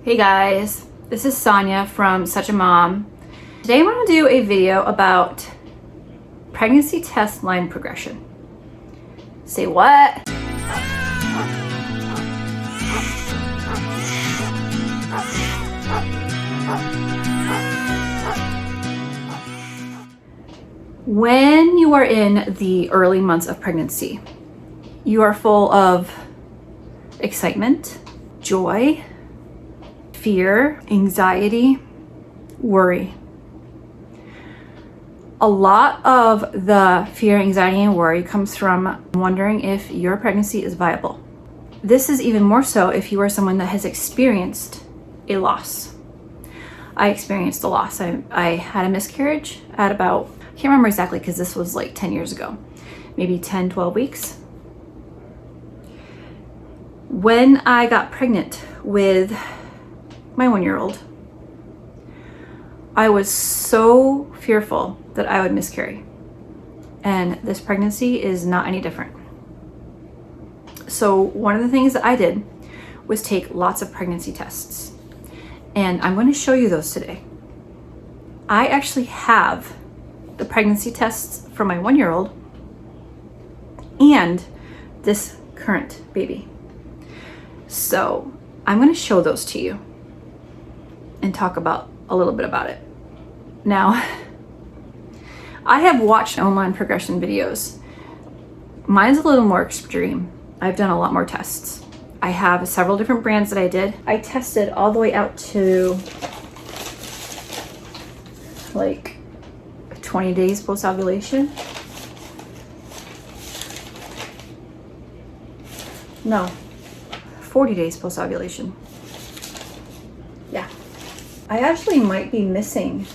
Hey guys, this is Sonia from Such a Mom. Today I want to do a video about pregnancy test line progression. Say what? When you are in the early months of pregnancy, you are full of excitement, joy, fear, anxiety, worry. A lot of the fear, anxiety, and worry comes from wondering if your pregnancy is viable. This is even more so if you are someone that has experienced a loss. I experienced a loss. I had a miscarriage at about, I can't remember exactly because this was like 10 years ago, maybe 10, 12 weeks. When I got pregnant with my 1-year-old, I was so fearful that I would miscarry. And this pregnancy is not any different. So one of the things that I did was take lots of pregnancy tests. And I'm going to show you those today. I actually have the pregnancy tests for my 1-year-old and this current baby. So I'm going to show those to you and talk about a little bit about it. Now, I have watched online progression videos. Mine's a little more extreme. I've done a lot more tests. I have several different brands that I did. I tested all the way out to like 20 days post-ovulation. No, 40 days post-ovulation. Yeah. I actually might be missing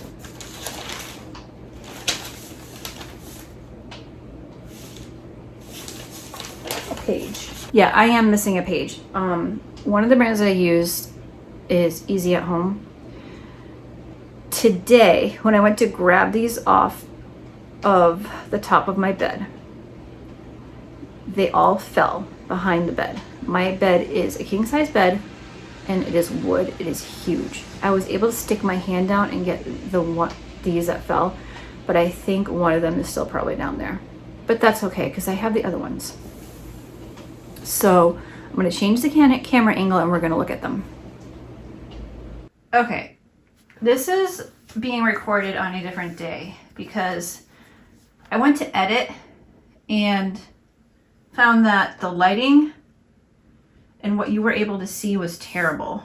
a page. Yeah, I am missing a page. One of the brands that I used is Easy at Home. Today, when I went to grab these off of the top of my bed, they all fell behind the bed. My bed is a king-size bed and it is wood. It is huge. I was able to stick my hand down and get these that fell, but I think one of them is still probably down there. But that's okay because I have the other ones. So I'm going to change the camera angle and we're going to look at them. Okay, this is being recorded on a different day because I went to edit and found that the lighting and what you were able to see was terrible.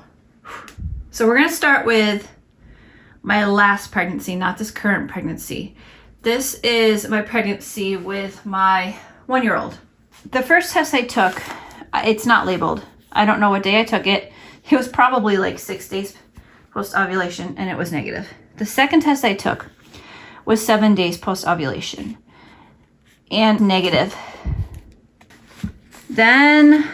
So we're gonna start with my last pregnancy, not this current pregnancy. This is my pregnancy with my 1-year-old. The first test I took, it's not labeled. I don't know what day I took it. It was probably like 6 days post-ovulation and it was negative. The second test I took was 7 days post-ovulation and negative. Then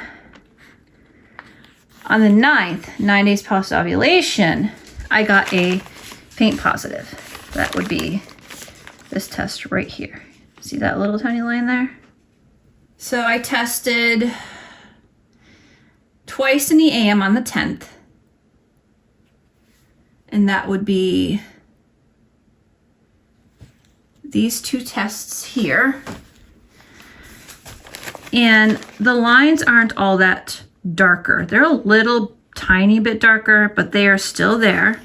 on the 9th, 9 days post-ovulation, I got a faint positive. That would be this test right here. See that little tiny line there? So I tested twice in the AM on the 10th. And that would be these two tests here. And the lines aren't all that darker. They're a little tiny bit darker, but they are still there.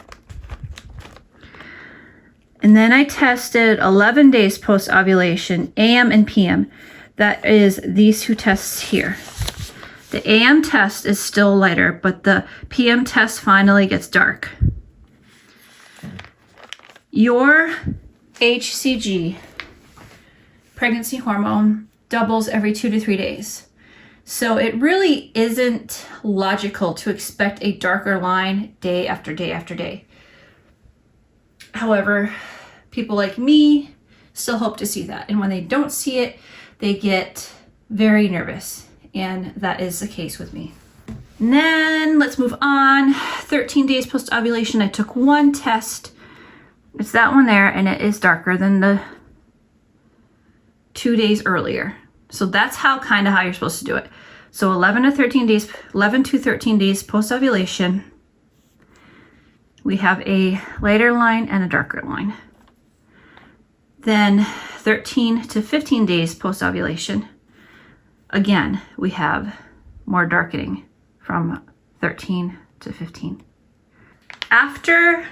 And then I tested 11 days post-ovulation, AM and PM. That is these two tests here. The AM test is still lighter, but the PM test finally gets dark. Your HCG, pregnancy hormone, doubles every 2 to 3 days. So it really isn't logical to expect a darker line day after day after day. However, people like me still hope to see that. And when they don't see it, they get very nervous. And that is the case with me. And then let's move on. 13 days post-ovulation, I took one test. It's that one there, and it is darker than the 2 days earlier. So that's how you're supposed to do it. So 11 to 13 days post-ovulation, we have a lighter line and a darker line. Then 13 to 15 days post-ovulation, again, we have more darkening from 13 to 15. After,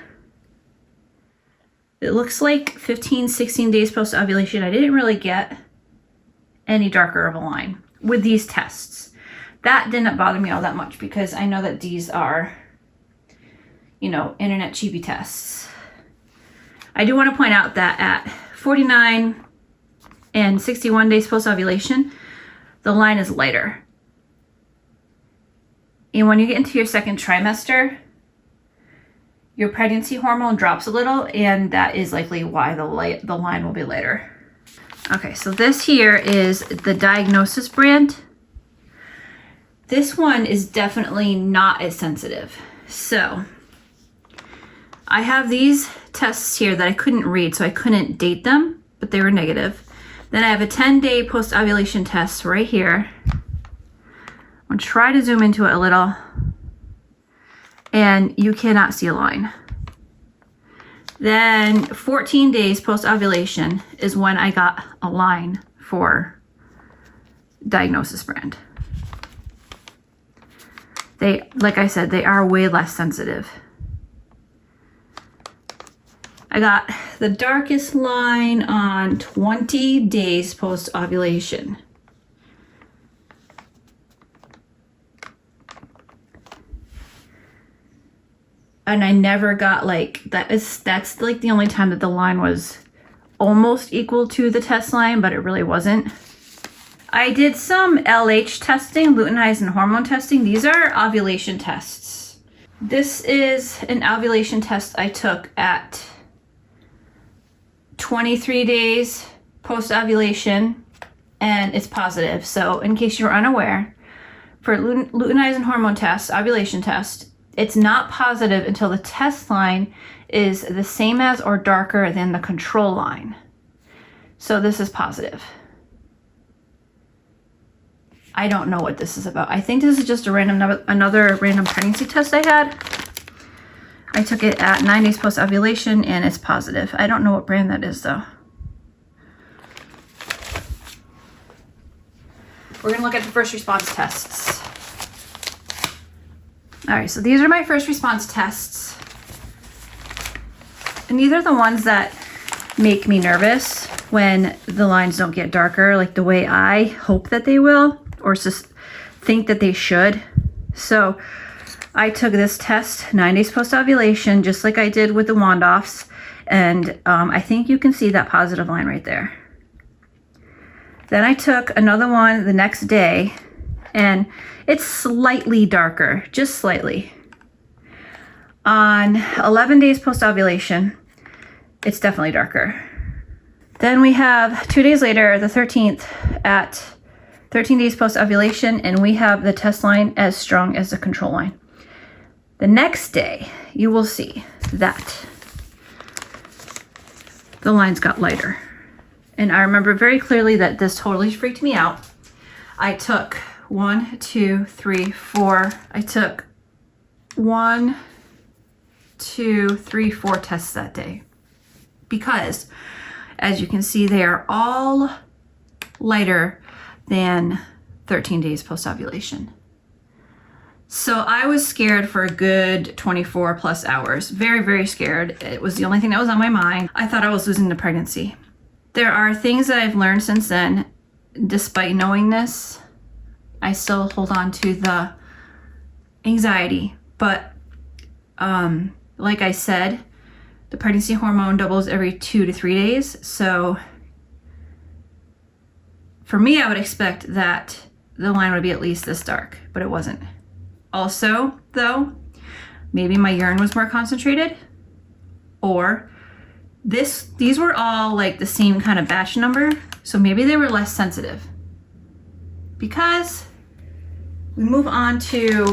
it looks like 15, 16 days post-ovulation, I didn't really get any darker of a line with these tests. That didn't bother me all that much because I know that these are, you know, internet cheapy tests. I do want to point out that at 49 and 61 days post-ovulation, the line is lighter. And when you get into your second trimester, your pregnancy hormone drops a little, and that is likely why the line will be lighter. Okay, so this here is the Diagnosis brand. This one is definitely not as sensitive. So I have these tests here that I couldn't read, so I couldn't date them, but they were negative. Then I have a 10-day post-ovulation test right here. I'm gonna try to zoom into it a little, and you cannot see a line. Then 14 days post-ovulation is when I got a line for Diagnosis brand. They, like I said, they are way less sensitive. I got the darkest line on 20 days post-ovulation. And I never got like, that's like the only time that the line was almost equal to the test line, but it really wasn't. I did some LH testing, luteinizing hormone testing. These are ovulation tests. This is an ovulation test I took at 23 days post-ovulation, and it's positive. So in case you're unaware, for luteinizing hormone test, ovulation test, it's not positive until the test line is the same as or darker than the control line. So this is positive. I don't know what this is about. I think this is just another random pregnancy test I had. I took it at 9 days post-ovulation and it's positive. I don't know what brand that is though. We're gonna look at the first response tests. All right, so these are my first response tests. And these are the ones that make me nervous when the lines don't get darker like the way I hope that they will, or just think that they should. So I took this test 9 days post-ovulation, just like I did with the Wandoffs, and I think you can see that positive line right there. Then I took another one the next day, and it's slightly darker, just slightly. On 11 days post-ovulation, it's definitely darker. Then we have 2 days later, the 13th, at 13 days post-ovulation, and we have the test line as strong as the control line. The next day, you will see that the lines got lighter. And I remember very clearly that this totally freaked me out. I took 1, 2, 3, 4. I took 1, 2, 3, 4 tests that day. Because, as you can see, they are all lighter than 13 days post-ovulation. So I was scared for a good 24 plus hours. Very, very scared. It was the only thing that was on my mind. I thought I was losing the pregnancy. There are things that I've learned since then. Despite knowing this, I still hold on to the anxiety. But like I said, the pregnancy hormone doubles every 2 to 3 days. So for me, I would expect that the line would be at least this dark, but it wasn't. Also, though, maybe my urine was more concentrated, or these were all like the same kind of batch number, so maybe they were less sensitive. Because we move on to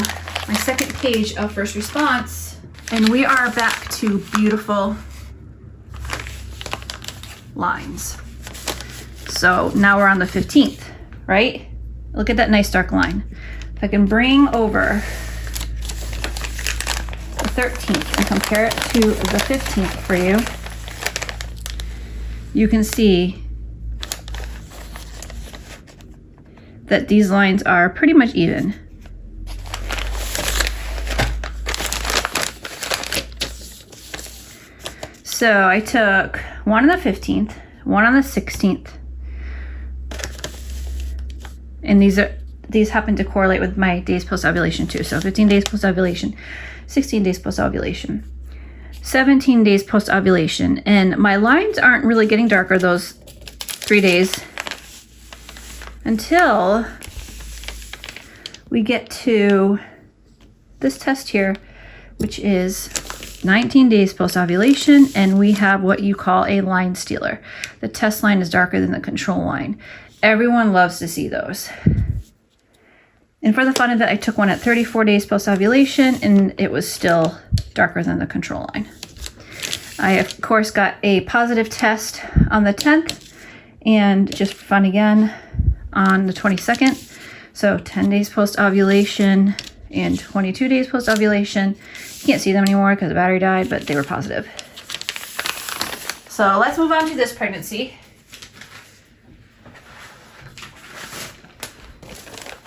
my second page of first response, and we are back to beautiful lines. So now we're on the 15th, right? Look at that nice dark line. If I can bring over the 13th and compare it to the 15th for you, you can see that these lines are pretty much even. So I took one on the 15th, one on the 16th, and these happen to correlate with my days post ovulation too. So 15 days post ovulation, 16 days post ovulation, 17 days post ovulation, and my lines aren't really getting darker those 3 days until we get to this test here, which is 19 days post ovulation, and we have what you call a line stealer. The test line is darker than the control line. Everyone loves to see those. And for the fun of it, I took one at 34 days post ovulation, and it was still darker than the control line. I, of course, got a positive test on the 10th, and just for fun again, on the 22nd. So 10 days post ovulation and 22 days post ovulation. You can't see them anymore because the battery died, but they were positive. So let's move on to this pregnancy.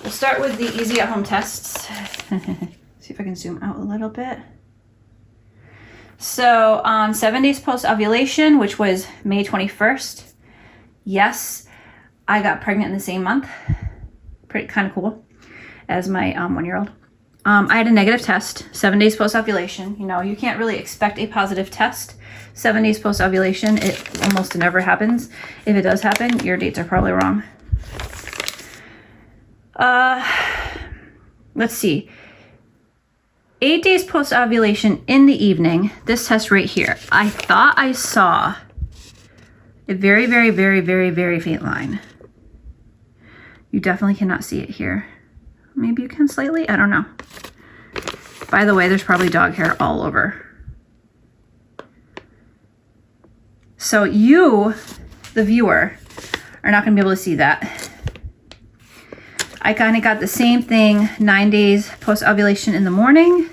We'll start with the easy at home tests. See if I can zoom out a little bit. So on 7 days post ovulation, which was May 21st, yes, I got pregnant in the same month. Pretty kind of cool, as my 1-year-old. I had a negative test 7 days post ovulation. You know, you can't really expect a positive test 7 days post ovulation. It almost never happens. If it does happen, your dates are probably wrong. Let's see. 8 days post ovulation in the evening, this test right here, I thought I saw a very, very, very, very, very faint line. You definitely cannot see it here. Maybe you can slightly, I don't know. By the way, there's probably dog hair all over. So you, the viewer, are not gonna be able to see that. I kind of got the same thing 9 days post ovulation in the morning.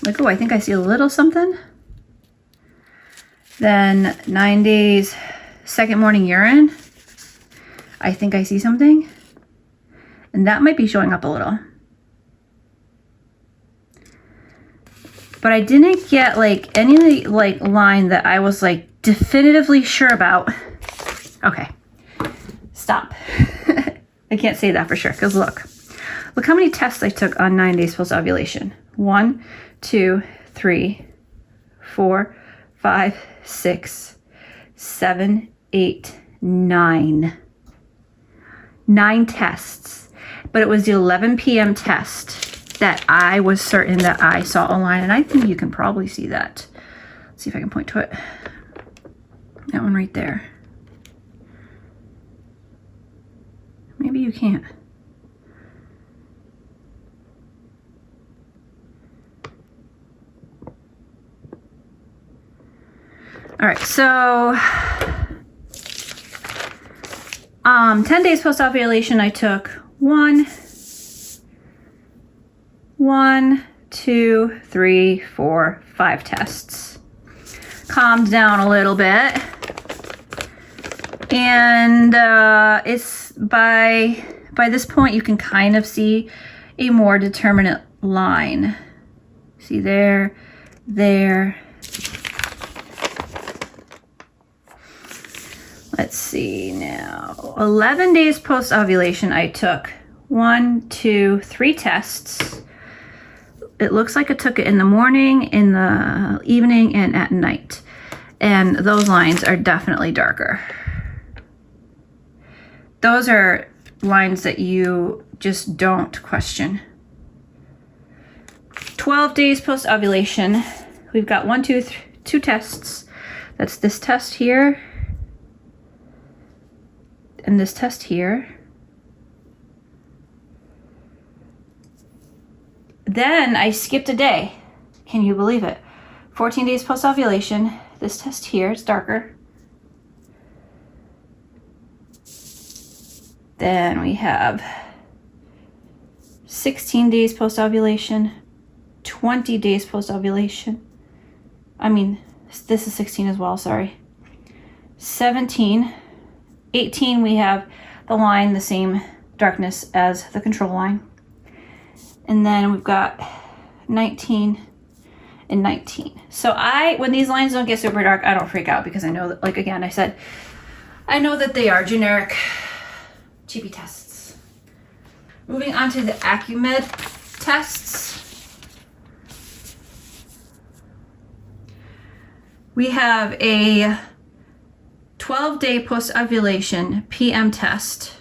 Like, oh, I think I see a little something. Then 9 days second morning urine. I think I see something. And that might be showing up a little. But I didn't get like any like line that I was like definitively sure about. Okay, stop. I can't say that for sure, because look how many tests I took on 9 days post ovulation. 1, 2, 3, 4, 5, 6, 7, 8, 9. 9 tests. But it was the 11 p.m. test that I was certain that I saw a line, and I think you can probably see that. Let's see if I can point to it. That one right there. Maybe you can't. All right, so 10 days post ovulation, I took 1, 2, 3, 4, 5 tests. Calmed down a little bit. And it's by this point, you can kind of see a more determinate line. See there. Let's see now. 11 days post ovulation, I took 1, 2, 3 tests. It looks like I took it in the morning, in the evening, and at night. And those lines are definitely darker. Those are lines that you just don't question. 12 days post ovulation, we've got 2 tests. That's this test here and this test here. Then I skipped a day. Can you believe it? 14 days post ovulation, this test here, it's darker. Then we have 16 days post ovulation. 20 days post-ovulation. I mean, this is 16 as well, sorry. 17. 18, we have the line the same darkness as the control line. And then we've got 19 and 19. So when these lines don't get super dark, I don't freak out because I know that, like again, I said, I know that they are generic TB tests. Moving on to the Acumed tests. We have a 12-day post-ovulation PM test,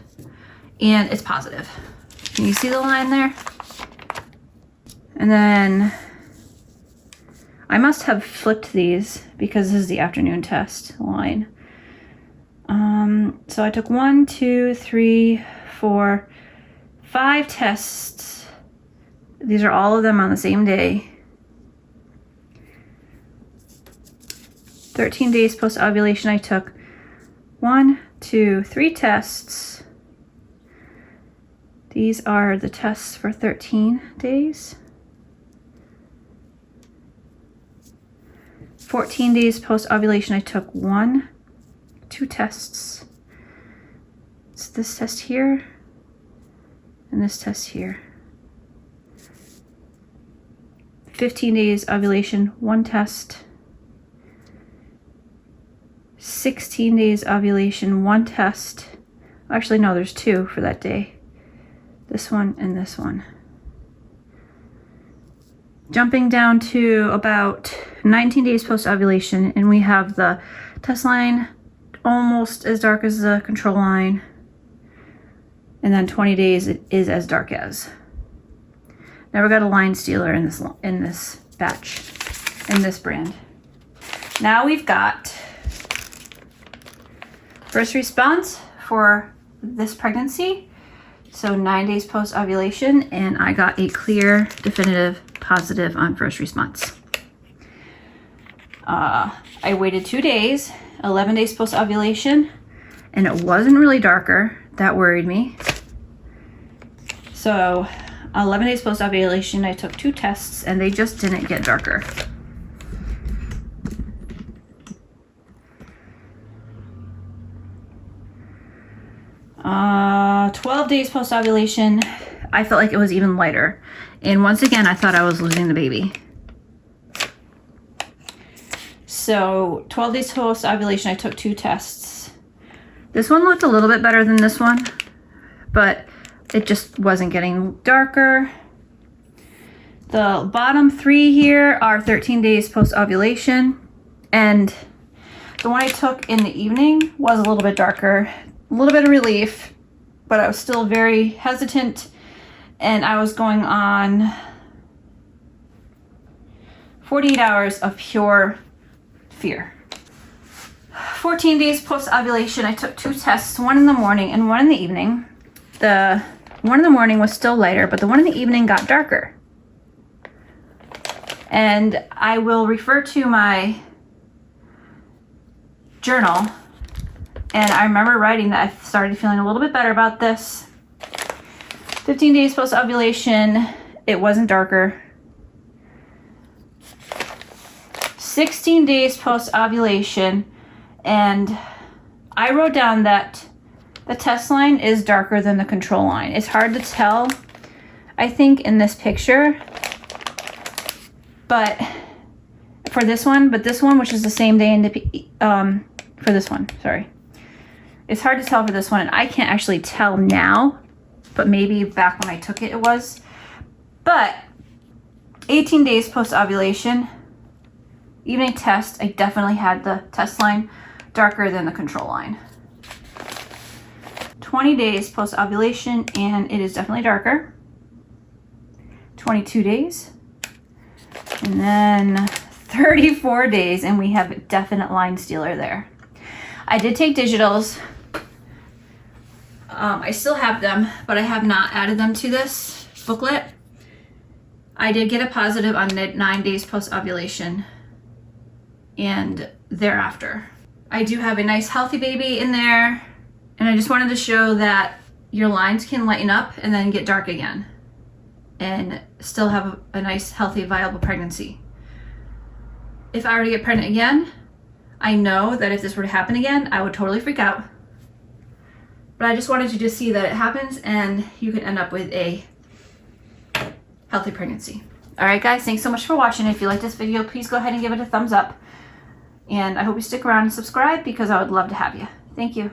and it's positive. Can you see the line there? And then I must have flipped these because this is the afternoon test line. So I took 1, 2, 3, 4, 5 tests. These are all of them on the same day. 13 days post-ovulation, I took 1, 2, 3 tests. These are the tests for 13 days. 14 days post-ovulation, I took 1, 2 tests. It's this test here and this test here. 15 days ovulation, 1 test. 16 days ovulation, 1 test. Actually, no, there's 2 for that day. This one and this one. Jumping down to about 19 days post-ovulation, and we have the test line almost as dark as the control line. And then 20 days it is as dark as. Never got a line stealer in this batch, in this brand. Now we've got first response for this pregnancy. So 9 days post-ovulation, and I got a clear, definitive, positive on first response. I waited 2 days, 11 days post-ovulation, and it wasn't really darker. That worried me. So 11 days post-ovulation, I took 2 tests, and they just didn't get darker. Uh, 12 days post-ovulation, I felt like it was even lighter. And once again, I thought I was losing the baby. So 12 days post-ovulation, I took 2 tests. This one looked a little bit better than this one, but it just wasn't getting darker. The bottom 3 here are 13 days post-ovulation, and the one I took in the evening was a little bit darker. A little bit of relief, but I was still very hesitant, and I was going on 48 hours of pure fear. 14 days post-ovulation, I took 2 tests, one in the morning and one in the evening. The one in the morning was still lighter, but the one in the evening got darker. And I will refer to my journal. And I remember writing that I started feeling a little bit better about this. 15 days post-ovulation, it wasn't darker. 16 days post-ovulation, and I wrote down that the test line is darker than the control line. It's hard to tell, I think, in this picture, but for this one, which is the same day in the, for this one, sorry. It's hard to tell for this one, and I can't actually tell now, but maybe back when I took it, it was. But 18 days post-ovulation, evening test, I definitely had the test line darker than the control line. 20 days post-ovulation, and it is definitely darker. 22 days. And then 34 days, and we have a definite line stealer there. I did take digitals. I still have them, but I have not added them to this booklet. I did get a positive on 9 days post-ovulation and thereafter. I do have a nice healthy baby in there, and I just wanted to show that your lines can lighten up and then get dark again. and still have a nice, healthy, viable pregnancy. If I were to get pregnant again, I know that if this were to happen again, I would totally freak out. But I just wanted you to see that it happens and you can end up with a healthy pregnancy. All right, guys, thanks so much for watching. If you like this video, please go ahead and give it a thumbs up. And I hope you stick around and subscribe because I would love to have you. Thank you.